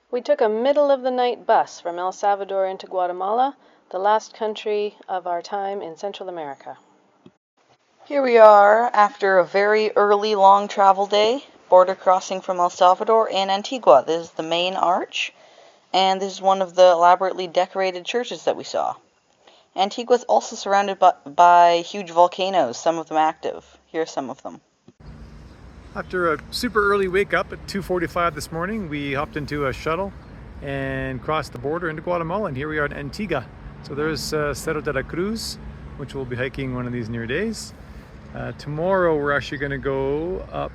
We took a middle-of-the-night bus from El Salvador into Guatemala, the last country of our time in Central America. Here we are after a very early long travel day, border crossing from El Salvador and Antigua. This is the main arch, and this is one of the elaborately decorated churches that we saw. Antigua is also surrounded by huge volcanoes, some of them active. Here are some of them. After a super early wake up at 2:45 this morning, we hopped into a shuttle and crossed the border into Guatemala, and here we are in Antigua. So there's Cerro de la Cruz, which we'll be hiking one of these near days. Tomorrow we're actually going to go up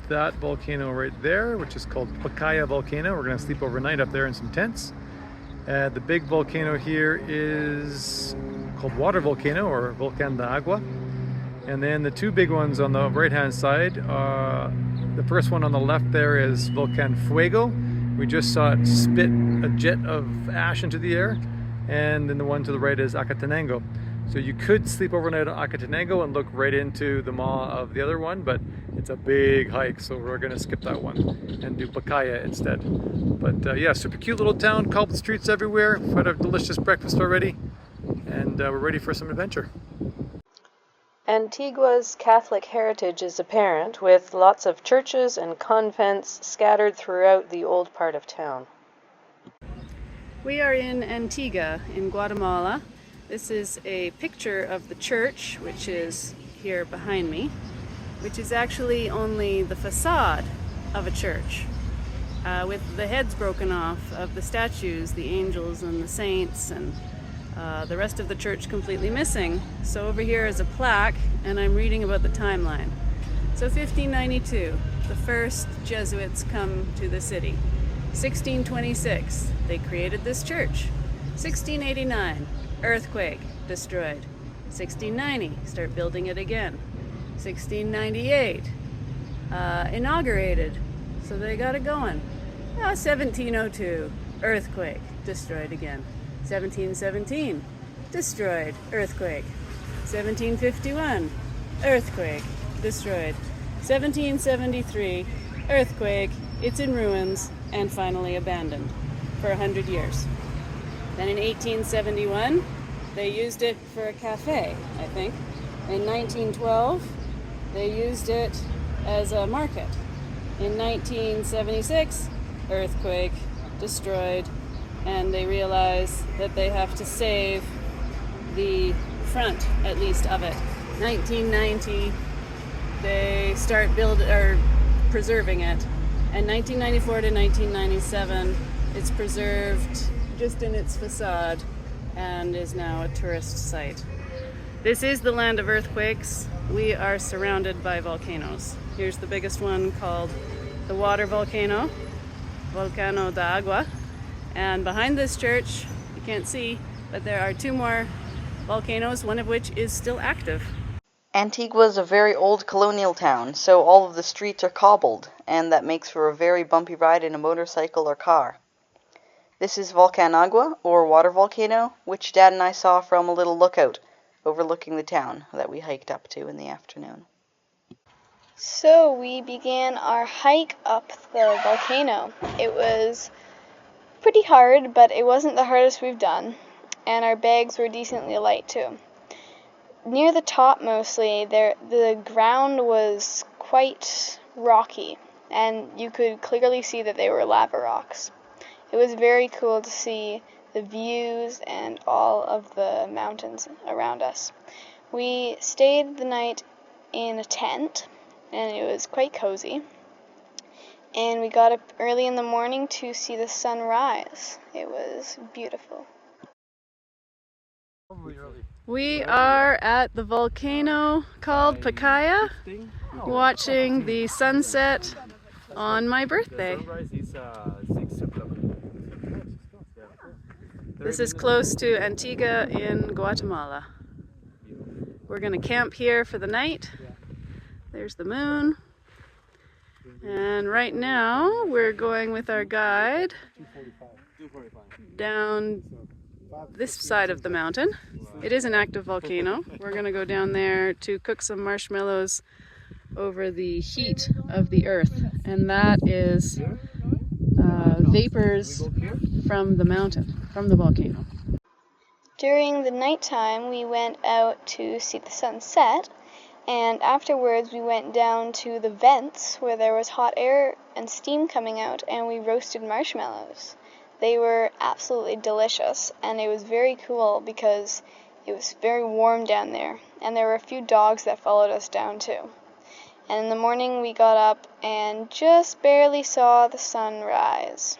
that volcano right there, which is called Pacaya Volcano. We're going to sleep overnight up there in some tents. The big volcano here is called Water Volcano, or Volcán de Agua. And then the two big ones on the right hand side, the first one on the left there is Volcán Fuego. We just saw it spit a jet of ash into the air. And then the one to the right is Acatenango. So you could sleep overnight on Acatenango and look right into the maw of the other one, but it's a big hike, so we're going to skip that one and do Pacaya instead. But yeah, super cute little town, cobbled streets everywhere. We've had a delicious breakfast already, and we're ready for some adventure. Antigua's Catholic heritage is apparent, with lots of churches and convents scattered throughout the old part of town. We are in Antigua in Guatemala. This is a picture of the church, which is here behind me, which is actually only the facade of a church, with the heads broken off of the statues, the angels and the saints, and the rest of the church completely missing. So over here is a plaque, and I'm reading about the timeline. So 1592, the first Jesuits come to the city. 1626, they created this church. 1689, earthquake, destroyed. 1690, start building it again. 1698, inaugurated, so they got it going. 1702, earthquake, destroyed again. 1717, destroyed, earthquake. 1751, earthquake, destroyed. 1773, earthquake, it's in ruins, and finally abandoned for 100 years. Then in 1871, they used it for a cafe, I think. In 1912, they used it as a market. In 1976, earthquake, destroyed, and they realize that they have to save the front, at least, of it. 1990, they start preserving it. And 1994 to 1997, it's preserved just in its facade and is now a tourist site. This is the land of earthquakes. We are surrounded by volcanoes. Here's the biggest one, called the Water Volcano, Volcano de Agua. And behind this church, you can't see, but there are two more volcanoes, one of which is still active. Antigua is a very old colonial town, so all of the streets are cobbled, and that makes for a very bumpy ride in a motorcycle or car. This is Volcán Agua, or Water Volcano, which Dad and I saw from a little lookout overlooking the town that we hiked up to in the afternoon. So we began our hike up the volcano. It was pretty hard, but it wasn't the hardest we've done, and our bags were decently light too. Near the top mostly, the ground was quite rocky, and you could clearly see that they were lava rocks. It was very cool to see the views and all of the mountains around us. We stayed the night in a tent, and it was quite cozy. And we got up early in the morning to see the sun rise. It was beautiful. We are at the volcano called Pacaya, watching the sunset on my birthday. This is close to Antigua in Guatemala. We're going to camp here for the night. There's the moon. And right now we're going with our guide down this side of the mountain. It is an active volcano. We're going to go down there to cook some marshmallows over the heat of the earth. And that is vapors from the mountain, from the volcano. During the nighttime, we went out to see the sunset, and afterwards we went down to the vents where there was hot air and steam coming out, and we roasted marshmallows. They were absolutely delicious, and it was very cool because it was very warm down there, and there were a few dogs that followed us down too. And in the morning we got up and just barely saw the sun rise.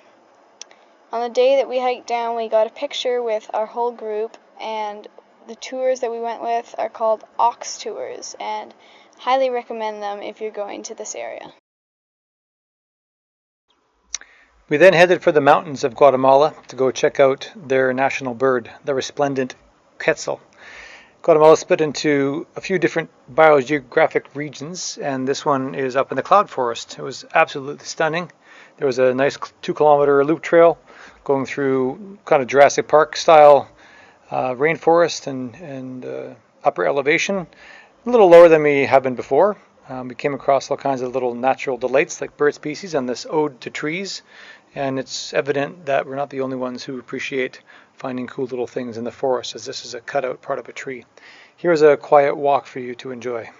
On the day that we hiked down, we got a picture with our whole group, and the tours that we went with are called ox tours, and highly recommend them if you're going to this area. We then headed for the mountains of Guatemala to go check out their national bird, the resplendent Quetzal. Guatemala is split into a few different biogeographic regions, and this one is up in the cloud forest. It was absolutely stunning. There was a nice 2-kilometer loop trail going through kind of Jurassic Park style rainforest and upper elevation, a little lower than we have been before. We came across all kinds of little natural delights like bird species and this ode to trees, and it's evident that we're not the only ones who appreciate finding cool little things in the forest, as this is a cutout part of a tree. Here's a quiet walk for you to enjoy.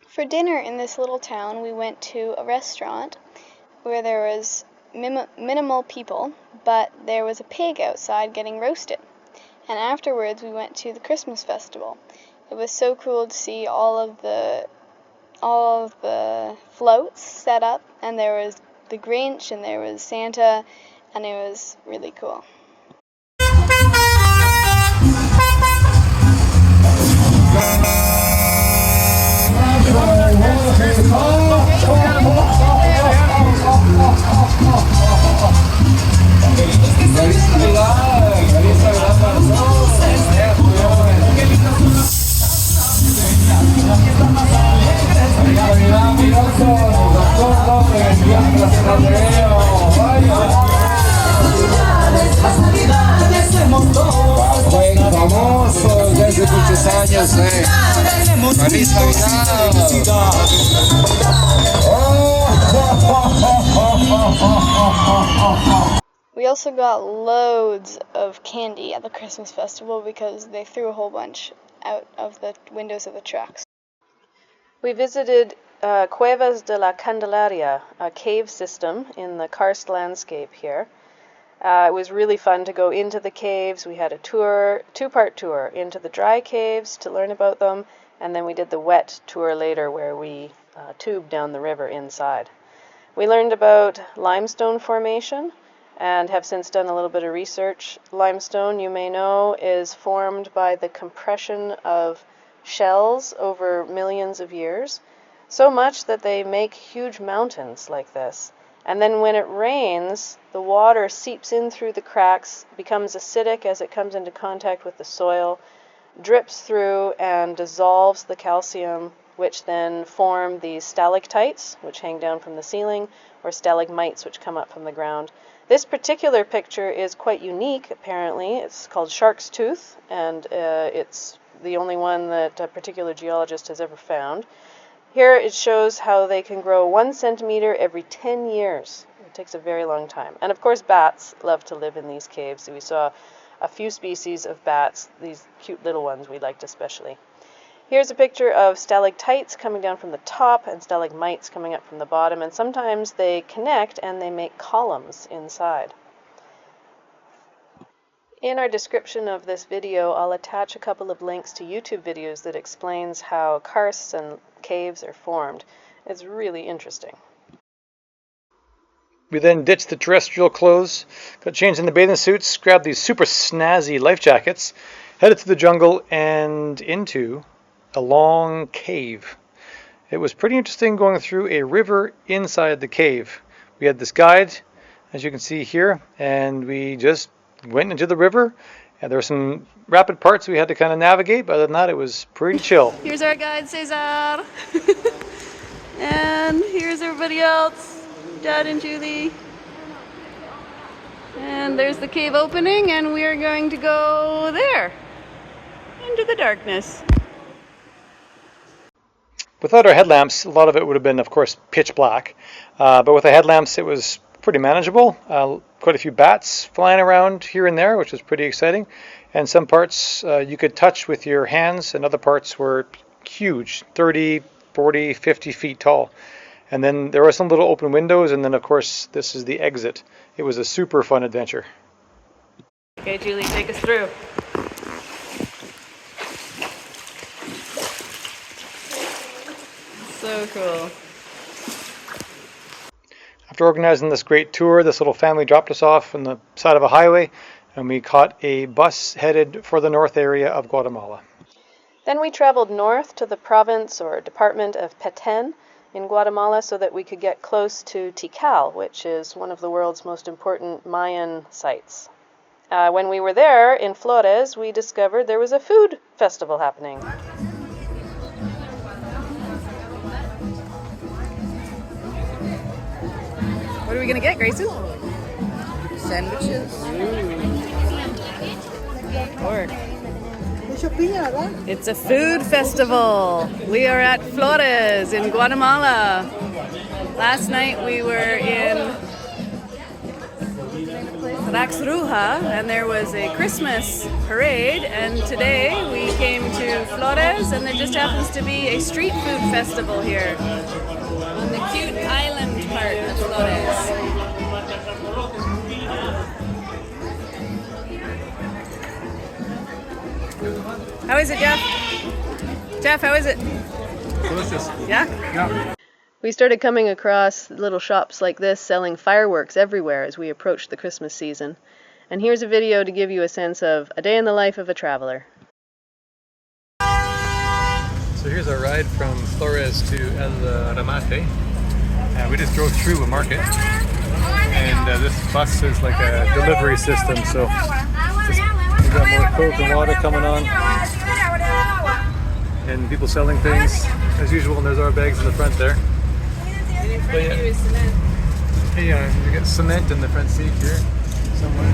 For dinner in this little town, we went to a restaurant where there was minimal people, but there was a pig outside getting roasted. And afterwards, we went to the Christmas festival. It was so cool to see all of the floats set up, and there was the Grinch and there was Santa, and it was really cool. Famosos desde muchos años, ¡Feliz Navidad! We also got loads of candy at the Christmas festival because they threw a whole bunch out of the windows of the trucks. We visited Cuevas de la Candelaria, a cave system in the karst landscape here. It was really fun to go into the caves. We had a tour, 2-part tour, into the dry caves to learn about them, and then we did the wet tour later where we tubed down the river inside. We learned about limestone formation and have since done a little bit of research. Limestone, you may know, is formed by the compression of shells over millions of years, so much that they make huge mountains like this. And then when it rains, the water seeps in through the cracks, becomes acidic as it comes into contact with the soil, drips through and dissolves the calcium, which then form these stalactites, which hang down from the ceiling, or stalagmites, which come up from the ground. This particular picture is quite unique, apparently. It's called Shark's Tooth, and it's the only one that a particular geologist has ever found. Here it shows how they can grow 1 centimeter every 10 years. It takes a very long time. And of course bats love to live in these caves. We saw a few species of bats, these cute little ones we liked especially. Here's a picture of stalactites coming down from the top and stalagmites coming up from the bottom, and sometimes they connect and they make columns inside. In our description of this video, I'll attach a couple of links to YouTube videos that explains how karsts and caves are formed. It's really interesting. We then ditched the terrestrial clothes, got changed in the bathing suits, grabbed these super snazzy life jackets, headed to the jungle and into a long cave. It was pretty interesting going through a river inside the cave. We had this guide, as you can see here, and we just went into the river. And there were some rapid parts we had to kind of navigate, but other than that, it was pretty chill. Here's our guide, Cesar. And here's everybody else, Dad and Julie. And there's the cave opening, and we are going to go there, into the darkness. Without our headlamps, a lot of it would have been, of course, pitch black. But with the headlamps, it was pretty manageable. Quite a few bats flying around here and there, which was pretty exciting. And some parts you could touch with your hands, and other parts were huge, 30, 40, 50 feet tall. And then there were some little open windows, and then, of course, this is the exit. It was a super fun adventure. Okay, Julie, take us through. So cool. After organizing this great tour, this little family dropped us off on the side of a highway, and we caught a bus headed for the north area of Guatemala. Then we traveled north to the province or department of Petén in Guatemala so that we could get close to Tikal, which is one of the world's most important Mayan sites. When we were there in Flores, we discovered there was a food festival happening. What are we gonna get, Grayson? Sandwiches. Pork. It's a food festival. We are at Flores in Guatemala. Last night we were in Raxruja and there was a Christmas parade, and today we came to Flores and there just happens to be a street food festival here on the cute island part of Flores. How is it, Jeff? Jeff, how is it? Delicious. Yeah? Yeah. We started coming across little shops like this selling fireworks everywhere as we approached the Christmas season. And here's a video to give you a sense of a day in the life of a traveler. So here's our ride from Flores to El Ramate. We just drove through a market, and this bus is like a delivery system, so we've got more Coke and water coming on, and people selling things as usual, and there's our bags in the front there. But yeah, you get cement in the front seat here somewhere.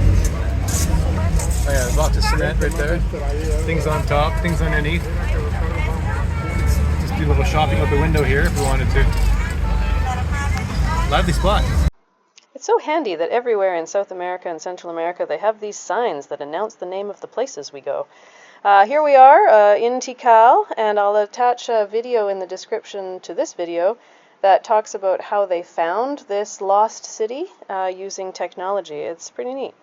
Oh yeah, lots of cement right there. Things on top, things underneath. Just do a little shopping out the window here if we wanted to. Lively spot. It's so handy that everywhere in South America and Central America they have these signs that announce the name of the places we go. Here we are in Tikal, and I'll attach a video in the description to this video that talks about how they found this lost city using technology. It's pretty neat.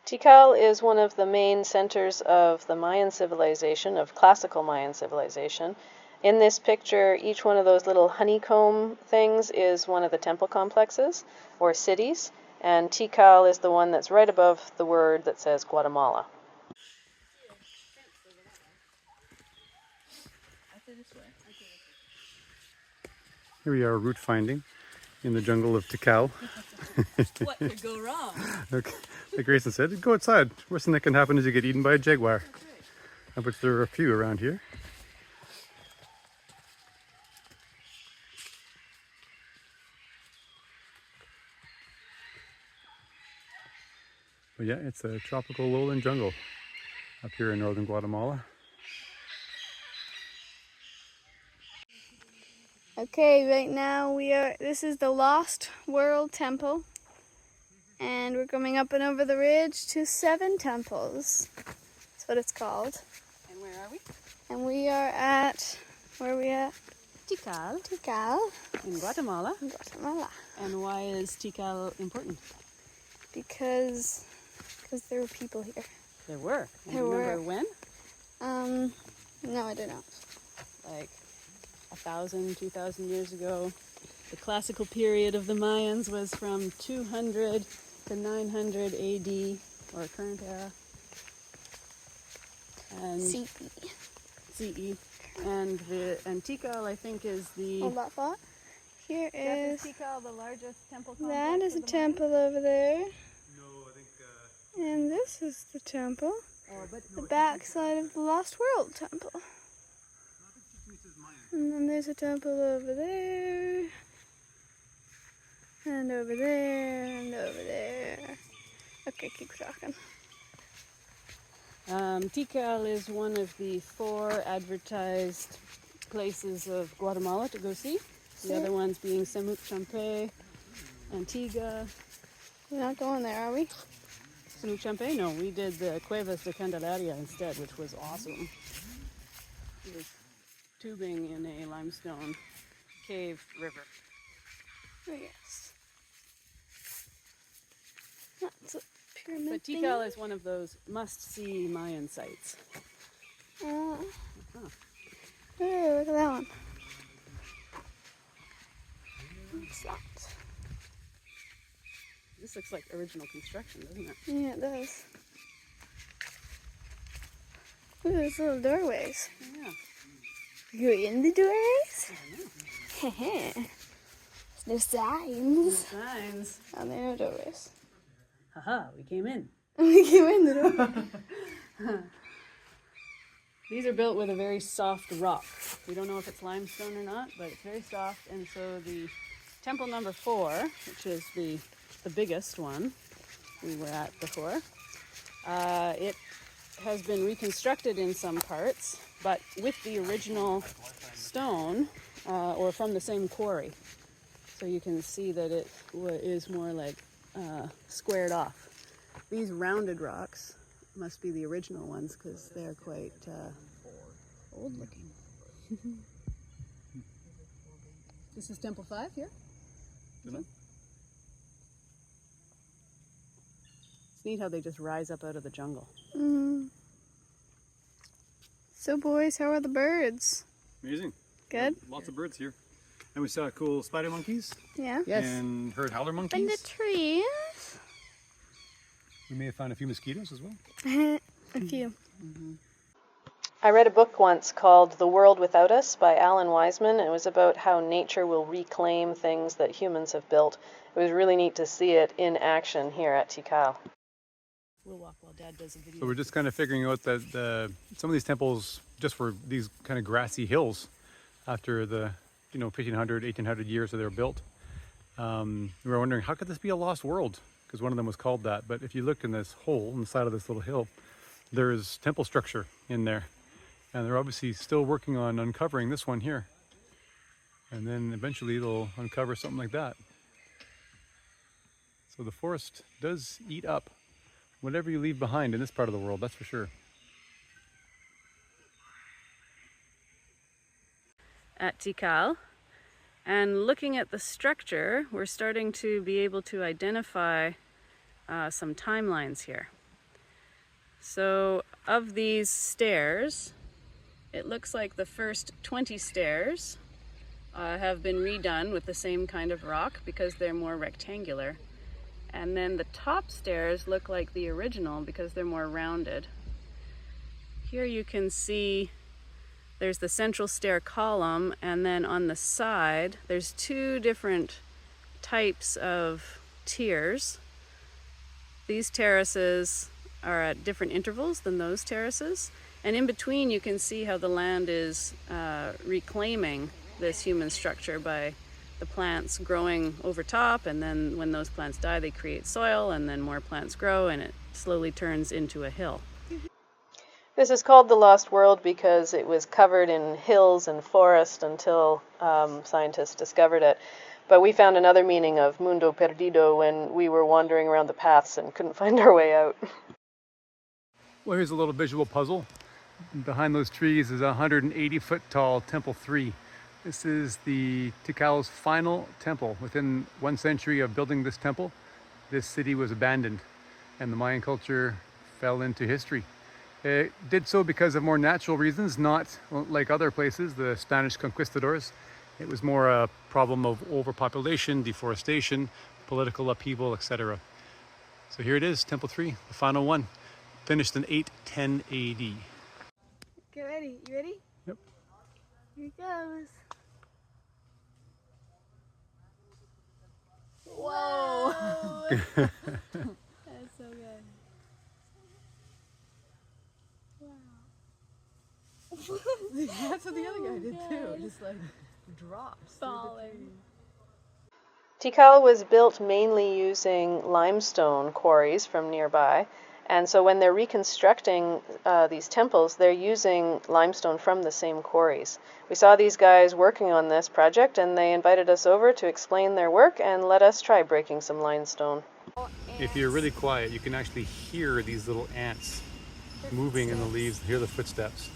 Tikal is one of the main centers of the Mayan civilization, of classical Mayan civilization. In this picture, each one of those little honeycomb things is one of the temple complexes, or cities, and Tikal is the one that's right above the word that says Guatemala. Here we are route finding in the jungle of Tikal. What could go wrong? Okay. Like Grayson said, go outside. Worst thing that can happen is you get eaten by a jaguar. Of which there are a few around here. But yeah, it's a tropical lowland jungle up here in northern Guatemala. Okay, right now this is the Lost World Temple, and we're coming up and over the ridge to 7 temples. That's what it's called. And where are we? And we are at, where are we at? Tikal. Tikal, In Guatemala. in Guatemala. And why is Tikal important? Because there were people here. There were. And There remember were. when? No, I don't know. Like 1,000, 2,000 years ago. The classical period of the Mayans was from 200 to 900 AD, or current era. And CE. CE. And Tikal, I think, is the... Hold that thought. Here is... Tikal the largest temple complex? That is a of the temple over there. No, I think... And this is the temple. Oh, but The backside of the Lost World temple. And then there's a temple over there. And over there, and over there. Okay, keep talking. Tikal is one of the 4 advertised places of Guatemala to go see. The other ones being Semuc Champe, Antigua. We're not going there, are we? Semuc Champe? No, we did the Cuevas de Candelaria instead, which was awesome. It was tubing in a limestone cave river. Oh, yes. That's a pyramid But thing. Tikal is one of those must-see Mayan sites. Oh. Hey, look at that one. What's that? This looks like original construction, doesn't it? Yeah, it does. Ooh, there's little doorways. Yeah. You're in the doorways? I don't know. Heh. There's signs. Signs. Oh, there are no doorways. Haha, we came in. We came in the door. These are built with a very soft rock. We don't know if it's limestone or not, but it's very soft. And so the temple number 4, which is the biggest one we were at before, it has been reconstructed in some parts, but with the original stone or from the same quarry. So you can see that it is more like squared off. These rounded rocks must be the original ones because they're quite old looking. This is Temple 5 here? It's neat how they just rise up out of the jungle. Mm. So, boys, how are the birds? Amazing. Good? Lots of birds here. And we saw cool spider monkeys. Yeah. Yes. And heard howler In the monkeys. trees. We may have found a few mosquitoes as well. A few. I read a book once called The World Without Us by Alan Wiseman. It was about how nature will reclaim things that humans have built. It was really neat to see it in action here at Tikal. We'll walk while Dad does a video. So we're just kind of figuring out that some of these temples just were these kind of grassy hills after the 1500, 1800 years that they were built. We were wondering, how could this be a lost world? Because one of them was called that. But if you look in this hole in the side of this little hill, there is temple structure in there. And they're obviously still working on uncovering this one here. And then eventually they'll uncover something like that. So the forest does eat up whatever you leave behind in this part of the world, that's for sure. At Tikal, and looking at the structure, we're starting to be able to identify some timelines here. So of these stairs, it looks like the first 20 stairs have been redone with the same kind of rock because they're more rectangular. And then the top stairs look like the original because they're more rounded. Here you can see there's the central stair column, and then on the side there's 2 different types of tiers. These terraces are at different intervals than those terraces, and in between you can see how the land is reclaiming this human structure by the plants growing over top, and then when those plants die they create soil, and then more plants grow and it slowly turns into a hill. This is called the Lost World because it was covered in hills and forest until scientists discovered it. But we found another meaning of mundo perdido when we were wandering around the paths and couldn't find our way out. Well, here's a little visual puzzle. Behind those trees is a 180-foot tall Temple 3. This is the Tikal's final temple. Within 1 century of building this temple, this city was abandoned and the Mayan culture fell into history. It did so because of more natural reasons, not like other places, the Spanish conquistadors. It was more a problem of overpopulation, deforestation, political upheaval, etc. So here it is, Temple 3, the final one, finished in 810 AD. Get ready. You ready? Yep. he goes. Whoa! That's so good. That's what the other guy did too. Just like drops. Falling. Tikal was built mainly using limestone quarries from nearby, and so when they're reconstructing these temples, they're using limestone from the same quarries. We saw these guys working on this project, and they invited us over to explain their work and let us try breaking some limestone. If you're really quiet, you can actually hear these little ants moving in the leaves, hear the footsteps.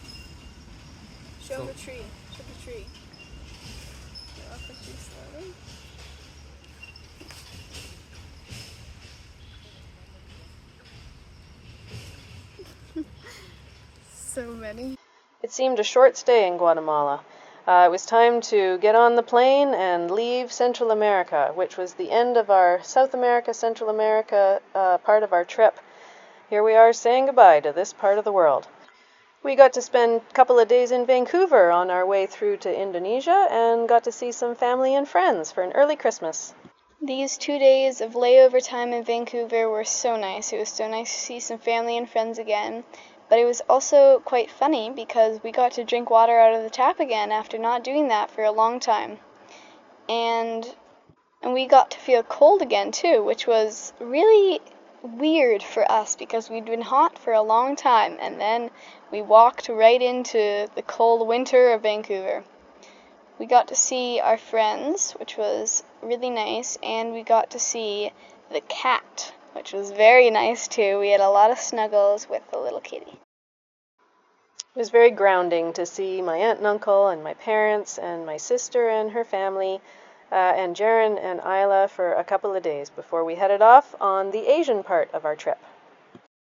Show the tree. Show the tree. Go up the tree slowly. So many. It seemed a short stay in Guatemala. It was time to get on the plane and leave Central America, which was the end of our South America, Central America part of our trip. Here we are saying goodbye to this part of the world. We got to spend a couple of days in Vancouver on our way through to Indonesia and got to see some family and friends for an early Christmas. These 2 days of layover time in Vancouver were so nice. It was so nice to see some family and friends again. But it was also quite funny because we got to drink water out of the tap again after not doing that for a long time. And we got to feel cold again too, which was really weird for us because we'd been hot for a long time and then we walked right into the cold winter of Vancouver. We got to see our friends, which was really nice, and we got to see the cat, which was very nice too. We had a lot of snuggles with the little kitty. It was very grounding to see my aunt and uncle and my parents and my sister and her family and Jaren and Isla for a couple of days before we headed off on the Asian part of our trip.